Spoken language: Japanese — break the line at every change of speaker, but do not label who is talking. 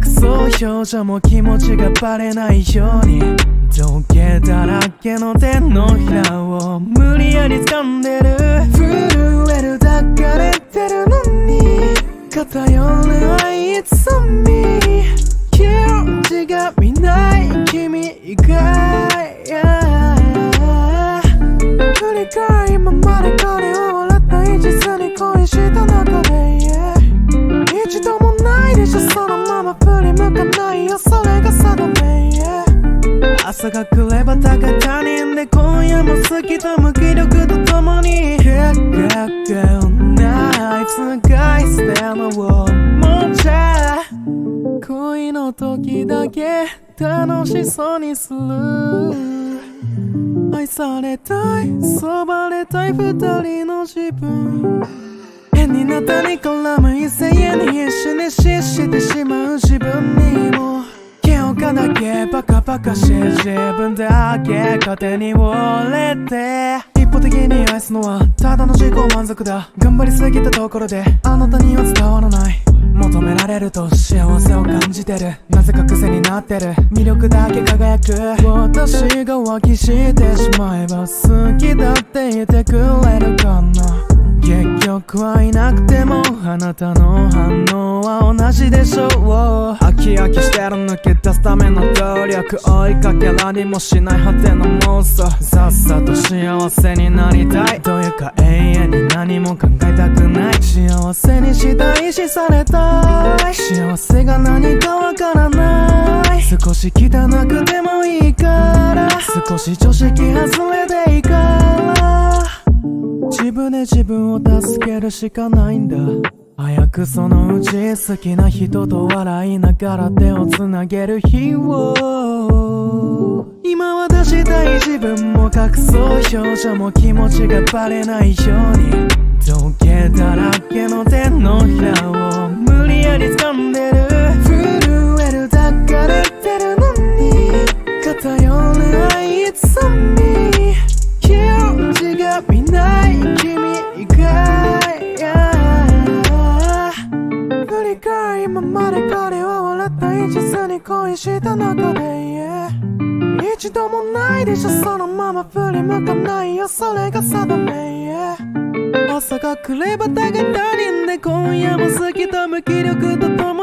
隠そう表情も気持ちがバレないように溶けだらけの手のひらを無理やり掴んでる震える抱かれてるのに偏る愛つみ気が見ない君以外振り返り今まで彼を笑った一途に恋した中で、一度もないでしょそのまま振り向かないよそれが定め、朝が来ればたが他人で今夜も好きと無気力とともに結局ない使い捨てのもんじゃ恋の時だけ楽しそうにする愛されたいそばれたい二人の自分変になったに絡む異性に必死に死してしまう自分にも嫌かだけバカバカしい自分だけ糧に折れて一方的に愛すのはただの自己満足だ頑張りすぎたところであなたには伝わらない求められると幸せを感じてるなぜか癖になってる魅力だけ輝く私が浮気してしまえば好きだって言ってくれるかな結局はいなくてもあなたの反応は同じでしょう飽き飽きしてる抜け出すための努力追いかけらにもしない果ての妄想さっさと幸せになりたいというか永遠に何も考えたくない幸せにしたいしされたい幸せが何かわからない少し汚くてもいいから少し常識外れでいいから自分で自分を助けるしかないんだ早くそのうち好きな人と笑いながら手をつなげる日を今は出したい自分も隠そう表情も気持ちがバレないように溶けだらけの手のひらを無理やり掴んでる震える抱かれてるのに偏る愛つみ気が見ない君以外振り返り今まで彼を笑った一途に恋した中で、一度もないでしょそのまま振り向かないよそれが定め、朝が来ればたが他人で今夜も好きと無気力ととも